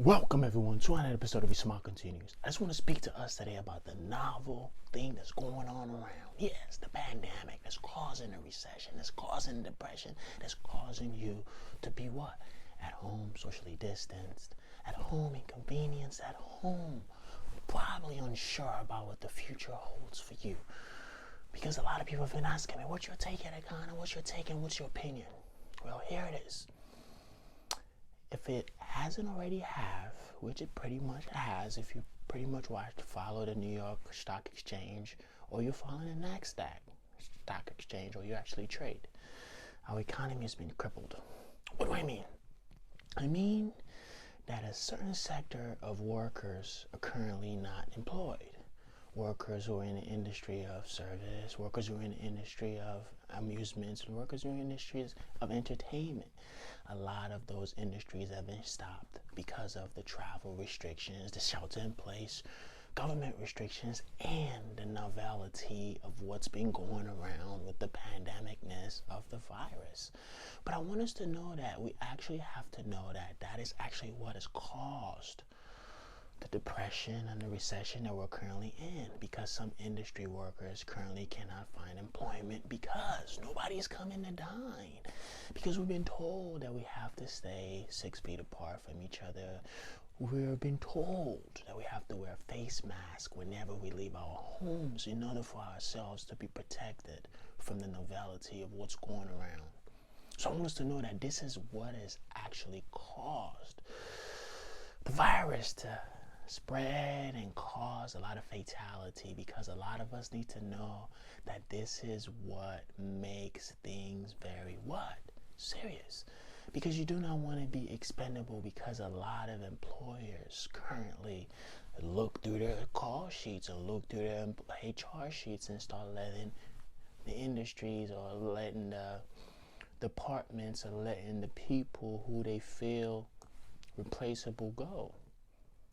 Welcome everyone to another episode of Smart Continues. I just want to speak to us today about the novel thing that's going on around. Yes, the pandemic that's causing a recession, that's causing depression, that's causing you to be what? At home, socially distanced, at home, inconvenienced, at home, probably unsure about what the future holds for you. Because a lot of people have been asking me, what's your take at it, Connor? What's your take and what's your opinion? Well, here it is. If it hasn't already which it pretty much has, if you pretty much follow the New York Stock Exchange, or you're following the NASDAQ Stock Exchange, or you actually trade, our economy has been crippled. What do I mean? I mean that a certain sector of workers are currently not employed. Workers who are in the industry of service, workers who are in the industry of amusements, and workers who are in the industries of entertainment. A lot of those industries have been stopped because of the travel restrictions, the shelter in place, government restrictions, and the novelty of what's been going around with the pandemicness of the virus. But I want us to know that we actually have to know that that is actually what has caused the depression and the recession that we're currently in, because some industry workers currently cannot find employment because nobody's coming to dine, because we've been told that we have to stay 6 feet apart from each other. We've been told that we have to wear a face mask whenever we leave our homes in order for ourselves to be protected from the novelty of what's going around. So I want us to know that this is what has actually caused the virus to spread and cause a lot of fatality, because a lot of us need to know that this is what makes things very serious, because you do not want to be expendable, because a lot of employers currently look through their call sheets or look through their HR sheets and start letting the industries or letting the departments or letting the people who they feel replaceable go.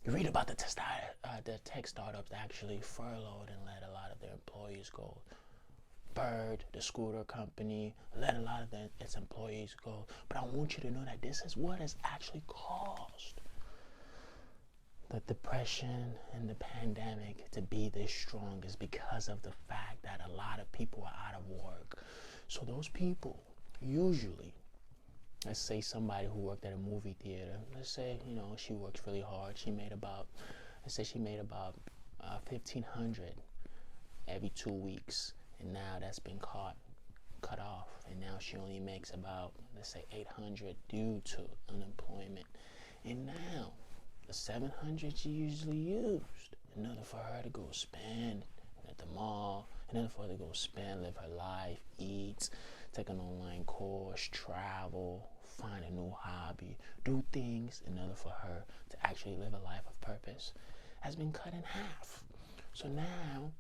You read about the tech startups that actually furloughed and let a lot of their employees go. Bird, the scooter company, let a lot of its employees go. But I want you to know that this is what has actually caused the depression and the pandemic to be this strong, is because of the fact that a lot of people are out of work. So those people, usually, let's say somebody who worked at a movie theater, let's say, she works really hard. She made about $1,500 every 2 weeks. And now that's been cut off. And now she only makes about, let's say, $800 due to unemployment. And now the $700 she usually used in order for her to go spend at the mall, in order for her to go spend, live her life, eat, take an online course, travel, find a new hobby, do things in order for her to actually live a life of purpose, has been cut in half. So now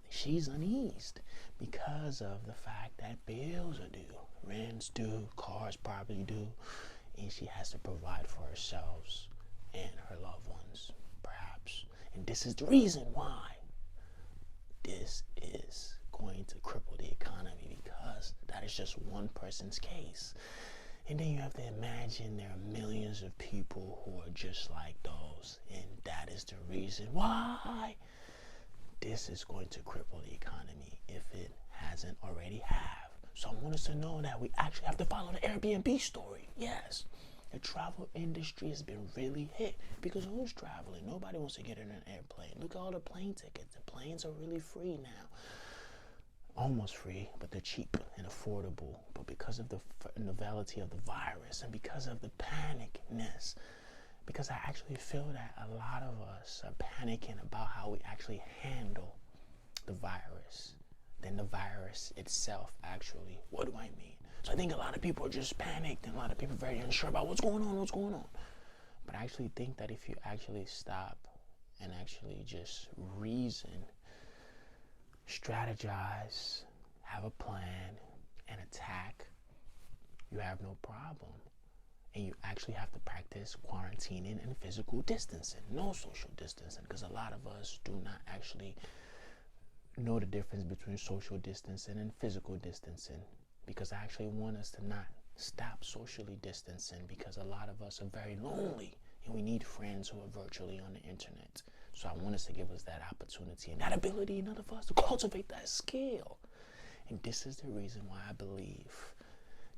she's uneased because of the fact that bills are due, rent's due, cars probably due, and she has to provide for herself and her loved ones, perhaps. And this is the reason why this is going to cripple the economy, because that is just one person's case. And then you have to imagine there are millions of people who are just like those, and that is the reason why this is going to cripple the economy if it hasn't already have. So I want us to know that we actually have to follow the Airbnb story. Yes, the travel industry has been really hit, because who's traveling? Nobody wants to get in an airplane. Look at all the plane tickets. The planes are really free now. Almost free, but they're cheap and affordable. But because of the novelty of the virus and because of the panicness, because I actually feel that a lot of us are panicking about how we actually handle the virus than the virus itself actually. What do I mean? So I think a lot of people are just panicked, and a lot of people are very unsure about what's going on. But I actually think that if you actually stop and actually just reason, strategize, have a plan, and attack, you have no problem. And you actually have to practice quarantining and physical distancing, no social distancing, because a lot of us do not actually know the difference between social distancing and physical distancing, because I actually want us to not stop socially distancing, because a lot of us are very lonely And we need friends who are virtually on the internet. So I want us to give us that opportunity and that ability in order for us to cultivate that skill. And this is the reason why I believe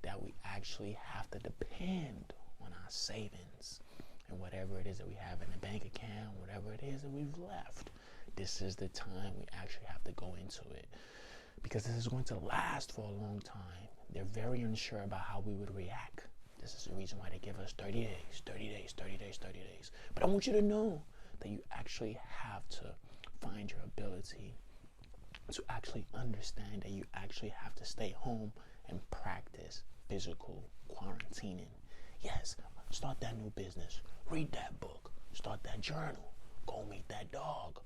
that we actually have to depend on our savings and whatever it is that we have in the bank account, whatever it is that we've left. This is the time we actually have to go into it, because this is going to last for a long time. They're very unsure about how we would react. This is the reason why they give us 30 days, 30 days, 30 days, 30 days. But I want you to know that you actually have to find your ability to actually understand that you actually have to stay home and practice physical quarantining. Yes, start that new business, read that book, start that journal, go meet that dog,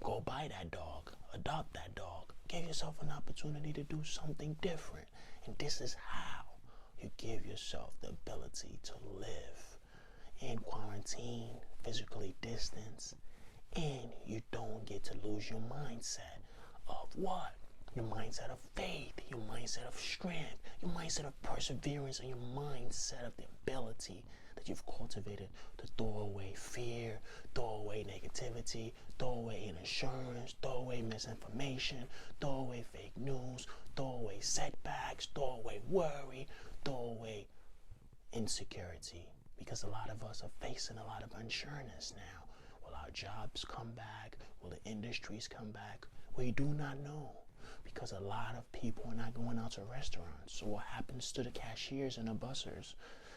go buy that dog, adopt that dog. Give yourself an opportunity to do something different. And this is how you give yourself the ability to live in quarantine, physically distanced, and you don't get to lose your mindset of what? Your mindset of faith, your mindset of strength, your mindset of perseverance, and your mindset of the ability that you've cultivated to throw away fear, throw away negativity, throw away inassurance, throw away misinformation, throw away fake news, throw away setbacks, throw away worry, throw away insecurity. Because a lot of us are facing a lot of unsureness now. Will our jobs come back? Will the industries come back? We do not know, because a lot of people are not going out to restaurants. So what happens to the cashiers and the bussers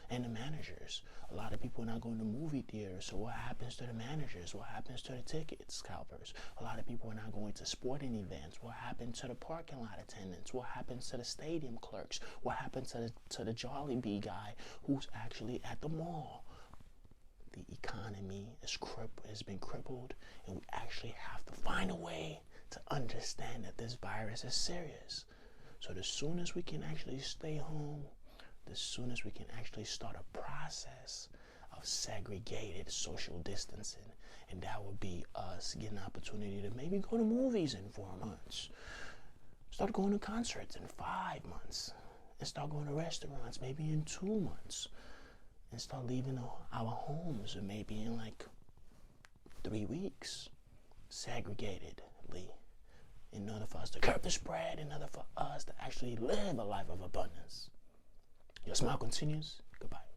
and the managers? A lot of people are not going to movie theaters. So what happens to the managers? What happens to the ticket scalpers? A lot of people are not going to sporting events. What happens to the parking lot attendants? What happens to the stadium clerks? What happens to the Jollibee guy who's actually at the mall? The economy has been crippled, and we actually have to find a way to understand that this virus is serious. So the soon as we can actually stay home, the soon as we can actually start a process of segregated social distancing, and that would be us getting an opportunity to maybe go to movies in 4 months, start going to concerts in 5 months, and start going to restaurants maybe in 2 months, and start leaving our homes maybe in like 3 weeks, segregatedly, in order for us to curb the spread, in order for us to actually live a life of abundance. Your smile continues. Goodbye.